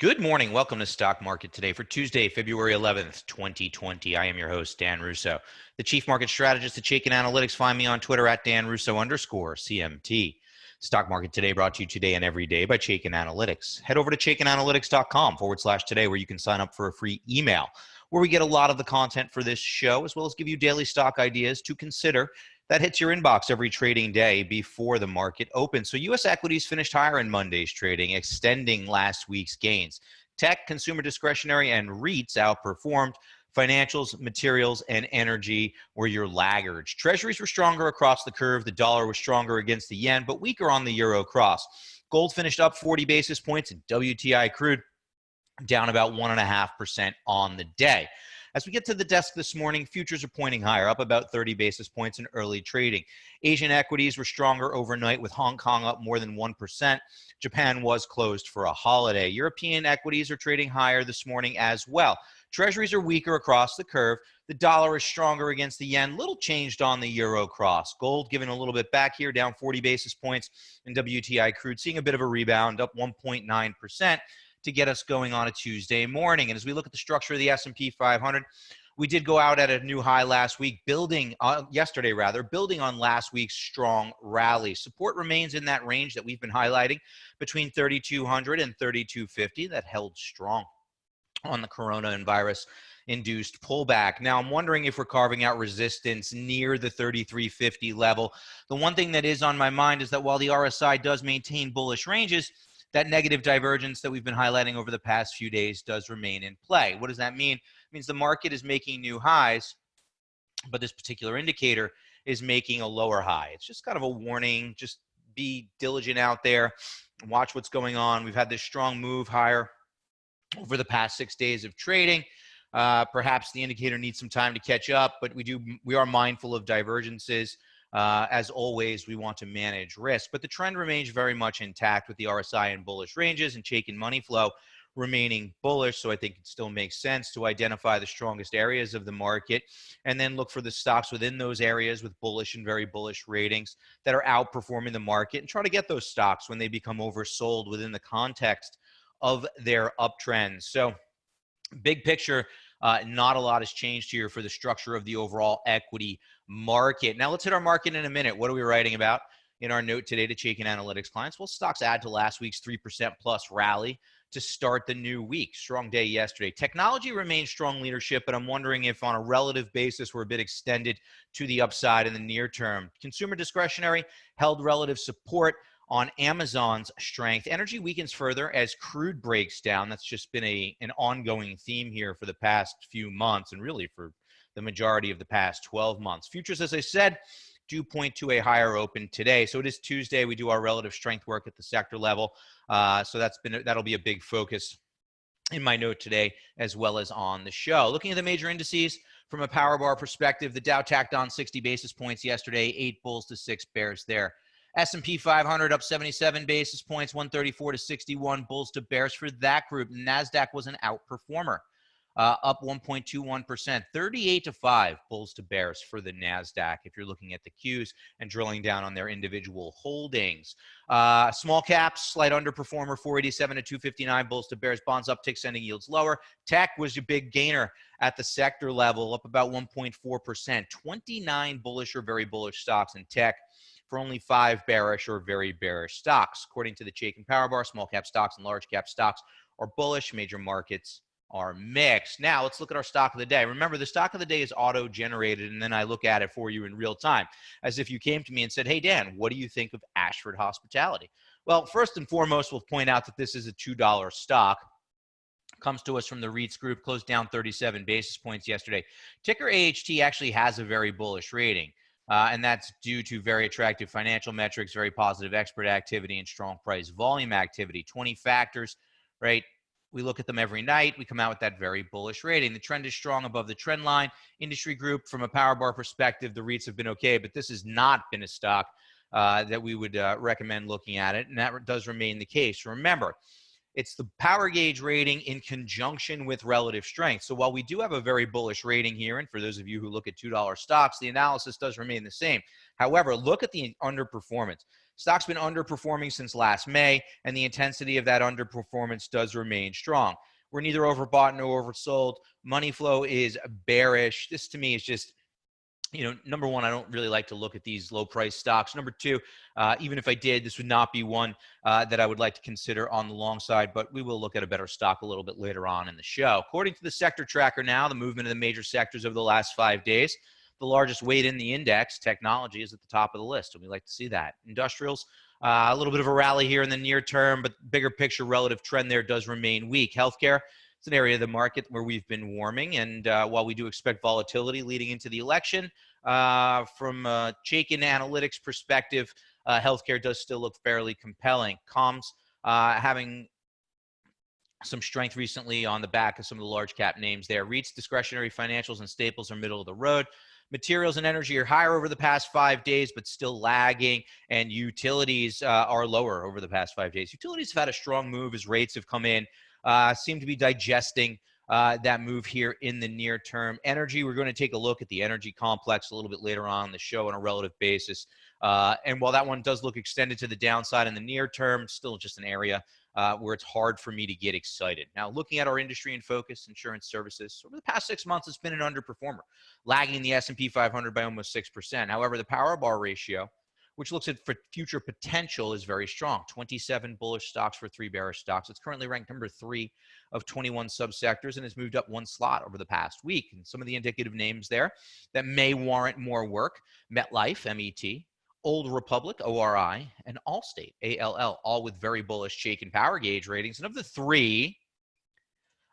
Good morning. Welcome to Stock Market Today for Tuesday, February 11th, 2020. I am your host, Dan Russo, the Chief Market Strategist at Chaikin Analytics. Find me on Twitter at @DanRusso_CMT. Stock Market Today brought to you today and every day by Chaikin Analytics. Head over to ChaikinAnalytics.com/today where you can sign up for a free email where we get a lot of the content for this show as well as give you daily stock ideas to consider. That hits your inbox every trading day before the market opens. So U.S. equities finished higher in Monday's trading, extending last week's gains. Tech, consumer discretionary, and REITs outperformed. Financials, materials, and energy were your laggards. Treasuries were stronger across the curve. The dollar was stronger against the yen, but weaker on the euro cross. Gold finished up 40 basis points, and WTI crude down about 1.5% on the day. As we get to the desk this morning, futures are pointing higher, up about 30 basis points in early trading. Asian equities were stronger overnight, with Hong Kong up more than 1%. Japan was closed for a holiday. European equities are trading higher this morning as well. Treasuries are weaker across the curve. The dollar is stronger against the yen. Little changed on the euro cross. Gold giving a little bit back here, down 40 basis points. And WTI crude seeing a bit of a rebound, up 1.9%. to get us going on a Tuesday morning. And as we look at the structure of the S&P 500, we did go out at a new high last week, building on last week's strong rally. Support remains in that range that we've been highlighting between 3,200 and 3,250. That held strong on the coronavirus-induced pullback. Now, I'm wondering if we're carving out resistance near the 3,350 level. The one thing that is on my mind is that while the RSI does maintain bullish ranges, that negative divergence that we've been highlighting over the past few days does remain in play. What does that mean? It means the market is making new highs, but this particular indicator is making a lower high. It's just kind of a warning. Just be diligent out there and watch what's going on. We've had this strong move higher over the past 6 days of trading. Perhaps the indicator needs some time to catch up, but we are mindful of divergences. As always, we want to manage risk, but the trend remains very much intact with the RSI in bullish ranges and Chaikin money flow remaining bullish. So I think it still makes sense to identify the strongest areas of the market and then look for the stocks within those areas with bullish and very bullish ratings that are outperforming the market and try to get those stocks when they become oversold within the context of their uptrends. So big picture, not a lot has changed here for the structure of the overall equity market. Now let's hit our market in a minute. What are we writing about in our note today to Chaikin Analytics clients? Well, stocks add to last week's 3% plus rally to start the new week. Strong day yesterday. Technology remains strong leadership, but I'm wondering if on a relative basis we're a bit extended to the upside in the near term. Consumer discretionary held relative support on Amazon's strength. Energy weakens further as crude breaks down. That's just been an ongoing theme here for the past few months and really for the majority of the past 12 months. Futures, as I said, do point to a higher open today. So it is Tuesday. We do our relative strength work at the sector level. So that'll be a big focus in my note today as well as on the show. Looking at the major indices from a power bar perspective, the Dow tacked on 60 basis points yesterday, 8 bulls to 6 bears there. S&P 500 up 77 basis points, 134 to 61, bulls to bears for that group. NASDAQ was an outperformer, up 1.21%, 38 to 5, bulls to bears for the NASDAQ if you're looking at the Qs and drilling down on their individual holdings. Small caps, slight underperformer, 487 to 259, bulls to bears, bonds uptick, sending yields lower. Tech was your big gainer at the sector level, up about 1.4%, 29 bullish or very bullish stocks in tech, for only 5 bearish or very bearish stocks. According to the Chaikin Power Bar, small cap stocks and large cap stocks are bullish. Major markets are mixed. Now let's look at our stock of the day. Remember, the stock of the day is auto-generated, and then I look at it for you in real time, as if you came to me and said, hey, Dan, what do you think of Ashford Hospitality? Well, first and foremost, we'll point out that this is a $2 stock. Comes to us from the REITs group, closed down 37 basis points yesterday. Ticker AHT actually has a very bullish rating. And that's due to very attractive financial metrics, very positive expert activity, and strong price volume activity. 20 factors, right? We look at them every night. We come out with that very bullish rating. The trend is strong above the trend line. Industry group, from a power bar perspective, the REITs have been okay, but this has not been a stock that we would recommend looking at it, and that does remain the case. Remember, it's the power gauge rating in conjunction with relative strength. So while we do have a very bullish rating here, and for those of you who look at $2 stocks, the analysis does remain the same. However, look at the underperformance. Stock's been underperforming since last May, and the intensity of that underperformance does remain strong. We're neither overbought nor oversold. Money flow is bearish. This to me is just, number one, I don't really like to look at these low price stocks. Number two, even if I did, this would not be one that I would like to consider on the long side, but we will look at a better stock a little bit later on in the show. According to the sector tracker now, the movement of the major sectors over the last 5 days, the largest weight in the index, technology, is at the top of the list, and we like to see that. Industrials, a little bit of a rally here in the near term, but bigger picture relative trend there does remain weak. Healthcare, it's an area of the market where we've been warming, and while we do expect volatility leading into the election, from a Chaikin analytics perspective, healthcare does still look fairly compelling. Comms having some strength recently on the back of some of the large cap names there. REITs, discretionary financials, and staples are middle of the road. Materials and energy are higher over the past 5 days, but still lagging, and utilities are lower over the past 5 days. Utilities have had a strong move as rates have come in, seem to be digesting that move here in the near term. Energy, we're going to take a look at the energy complex a little bit later on in the show on a relative basis. And while that one does look extended to the downside in the near term, still just an area where it's hard for me to get excited. Now, looking at our industry in focus, insurance services, over the past 6 months, it's been an underperformer, lagging the S&P 500 by almost 6%. However, the power bar ratio, which looks at future potential, is very strong. 27 bullish stocks for 3 bearish stocks. It's currently ranked number 3 of 21 subsectors and has moved up 1 slot over the past week. And some of the indicative names there that may warrant more work: MetLife, MET, Old Republic, ORI, and Allstate, ALL, all with very bullish Chaikin power gauge ratings. And of the 3,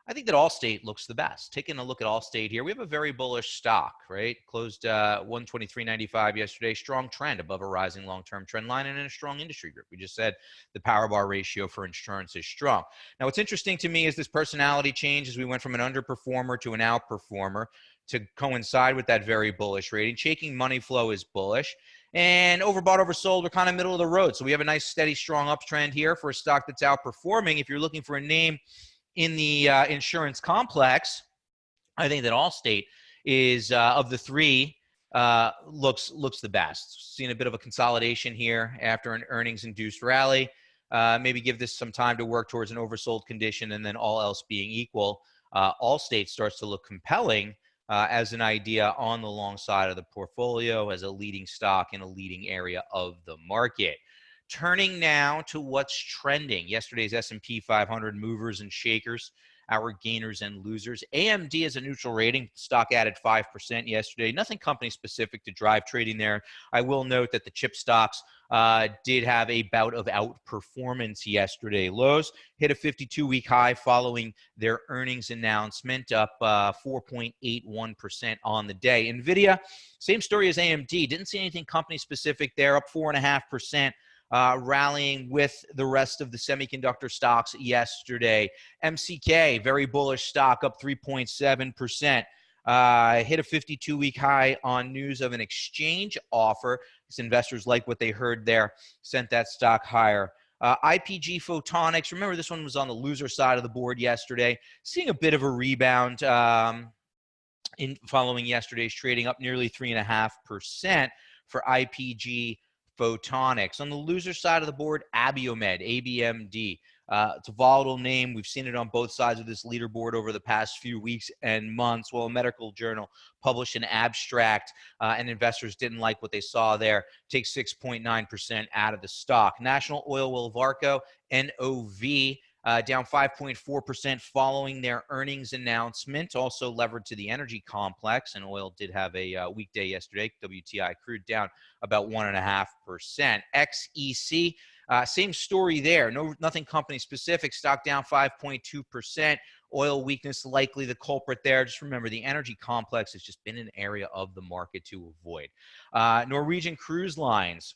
I think that Allstate looks the best. Taking a look at Allstate here, we have a very bullish stock, right? Closed 123.95 yesterday. Strong trend above a rising long-term trend line and in a strong industry group. We just said the power bar ratio for insurance is strong. Now, what's interesting to me is this personality change as we went from an underperformer to an outperformer to coincide with that very bullish rating. Chaikin money flow is bullish. And overbought, oversold, we're kind of middle of the road. So we have a nice, steady, strong uptrend here for a stock that's outperforming. If you're looking for a name in the insurance complex, I think that Allstate is, of the 3, looks the best. Seeing a bit of a consolidation here after an earnings-induced rally. Maybe give this some time to work towards an oversold condition, and then all else being equal, Allstate starts to look compelling as an idea on the long side of the portfolio as a leading stock in a leading area of the market. Turning now to what's trending. Yesterday's S&P 500 movers and shakers, our gainers and losers. AMD is a neutral rating. Stock added 5% yesterday. Nothing company specific to drive trading there. I will note that the chip stocks did have a bout of outperformance yesterday. Lowe's hit a 52-week high following their earnings announcement, up 4.81% on the day. NVIDIA, same story as AMD. Didn't see anything company specific there, up 4.5%. Rallying with the rest of the semiconductor stocks yesterday. MCK, very bullish stock, up 3.7%. Hit a 52-week high on news of an exchange offer. These investors like what they heard there, sent that stock higher. IPG Photonics, remember this one was on the loser side of the board yesterday, seeing a bit of a rebound in following yesterday's trading, up nearly 3.5% for IPG Photonics. On the loser side of the board, Abiomed, ABMD. It's a volatile name. We've seen it on both sides of this leaderboard over the past few weeks and months. Well, a medical journal published an abstract, and investors didn't like what they saw there. Take 6.9% out of the stock. National Oilwell Varco, NOV, down 5.4% following their earnings announcement, also levered to the energy complex, and oil did have a weekday yesterday. WTI crude down about 1.5%. XEC, same story there. Nothing company specific. Stock down 5.2%. Oil weakness likely the culprit there. Just remember, the energy complex has just been an area of the market to avoid. Norwegian Cruise Lines,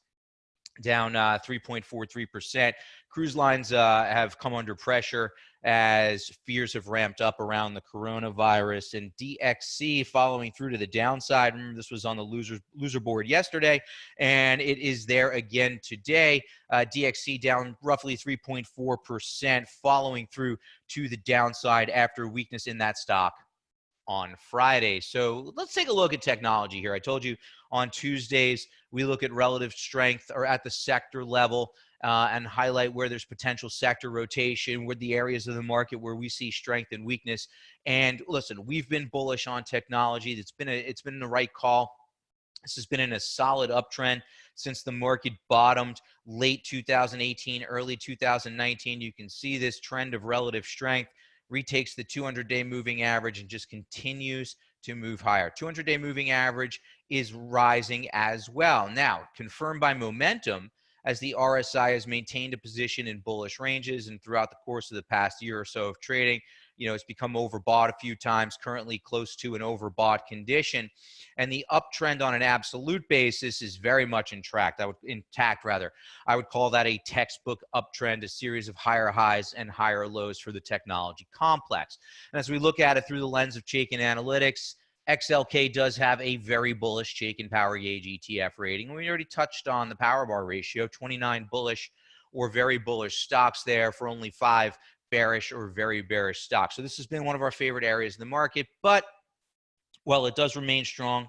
down 3.43%. Cruise lines have come under pressure as fears have ramped up around the coronavirus. And DXC following through to the downside. Remember, this was on the loser board yesterday, and it is there again today. DXC down roughly 3.4%, following through to the downside after weakness in that stock on Friday. So let's take a look at technology here. I told you on Tuesdays, we look at relative strength or at the sector level and highlight where there's potential sector rotation, where the areas of the market where we see strength and weakness. And listen, we've been bullish on technology. It's been the right call. This has been in a solid uptrend since the market bottomed late 2018, early 2019. You can see this trend of relative strength retakes the 200-day moving average and just continues to move higher. 200-day moving average is rising as well. Now, confirmed by momentum, as the RSI has maintained a position in bullish ranges, and throughout the course of the past year or so of trading, it's become overbought a few times, currently close to an overbought condition. And the uptrend on an absolute basis is very much intact. I would call that a textbook uptrend, a series of higher highs and higher lows for the technology complex. And as we look at it through the lens of Chaikin Analytics, XLK does have a very bullish Chaikin Power Gauge ETF rating. We already touched on the power bar ratio, 29 bullish or very bullish stocks there for only 5 bearish or very bearish stocks. So this has been one of our favorite areas in the market, but while it does remain strong,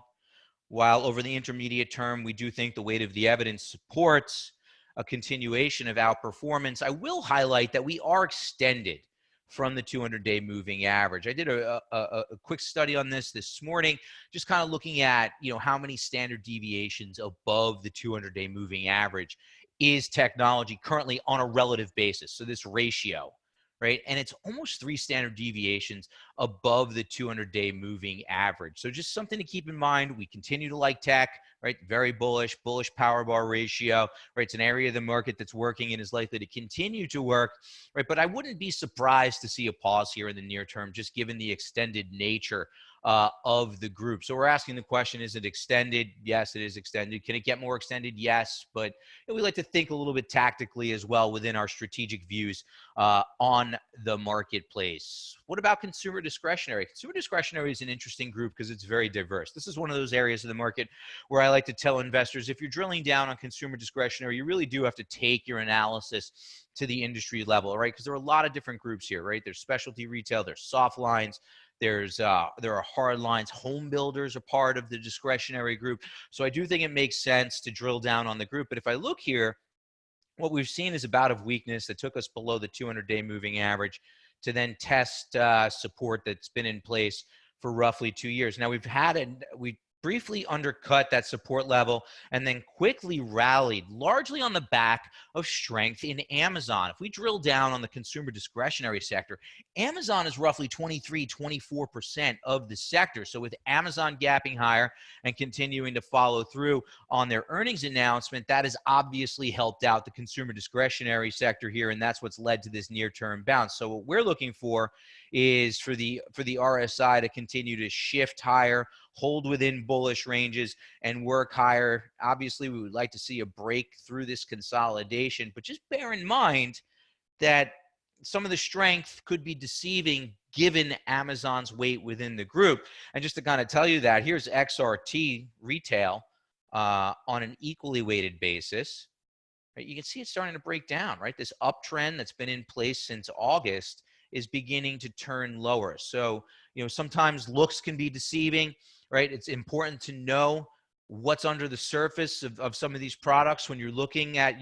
while over the intermediate term, we do think the weight of the evidence supports a continuation of outperformance, I will highlight that we are extended from the 200-day moving average. I did a quick study on this morning, just kind of looking at, how many standard deviations above the 200-day moving average is technology currently on a relative basis. So this ratio, right? And it's almost 3 standard deviations above the 200-day moving average. So just something to keep in mind. We continue to like tech, right? Very bullish power bar ratio, right? It's an area of the market that's working and is likely to continue to work, right? But I wouldn't be surprised to see a pause here in the near term, just given the extended nature of the group. So we're asking the question, is it extended? Yes, it is extended. Can it get more extended? Yes, but we like to think a little bit tactically as well within our strategic views on the marketplace. What about consumer discretionary? Consumer discretionary is an interesting group because it's very diverse. This is one of those areas of the market where I like to tell investors, if you're drilling down on consumer discretionary, you really do have to take your analysis to the industry level, right? Because there are a lot of different groups here, right? There's specialty retail, there's soft lines, there are hard lines. Home builders are part of the discretionary group. So I do think it makes sense to drill down on the group. But if I look here, what we've seen is a bout of weakness that took us below the 200-day moving average to then test support that's been in place for roughly 2 years. Now we briefly undercut that support level and then quickly rallied, largely on the back of strength in Amazon. If we drill down on the consumer discretionary sector, Amazon is roughly 23-24% of the sector. So with Amazon gapping higher and continuing to follow through on their earnings announcement, that has obviously helped out the consumer discretionary sector here, and that's what's led to this near-term bounce. So what we're looking for is for the RSI to continue to shift higher, hold within bullish ranges, and work higher. Obviously, we would like to see a break through this consolidation, but just bear in mind that some of the strength could be deceiving given Amazon's weight within the group. And just to kind of tell you that, here's XRT retail on an equally weighted basis. Right? You can see it's starting to break down, right? This uptrend that's been in place since August is beginning to turn lower. So, sometimes looks can be deceiving, right? It's important to know what's under the surface of some of these products when you're looking at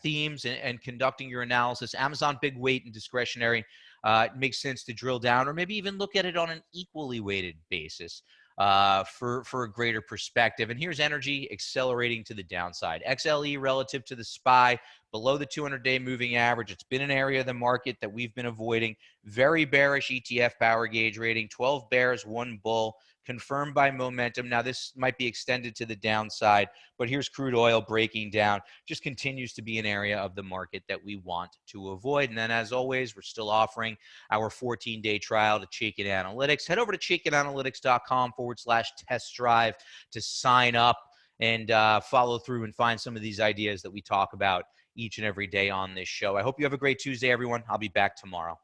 themes and conducting your analysis. Amazon, big weight and discretionary. It makes sense to drill down or maybe even look at it on an equally weighted basis for a greater perspective. And here's energy accelerating to the downside. XLE relative to the SPY, below the 200-day moving average. It's been an area of the market that we've been avoiding. Very bearish ETF power gauge rating, 12 bears, 1 bull, confirmed by momentum. Now, this might be extended to the downside, but here's crude oil breaking down. Just continues to be an area of the market that we want to avoid. And then, as always, we're still offering our 14-day trial to Chaikin Analytics. Head over to chaikinanalytics.com/test drive to sign up and follow through and find some of these ideas that we talk about each and every day on this show. I hope you have a great Tuesday, everyone. I'll be back tomorrow.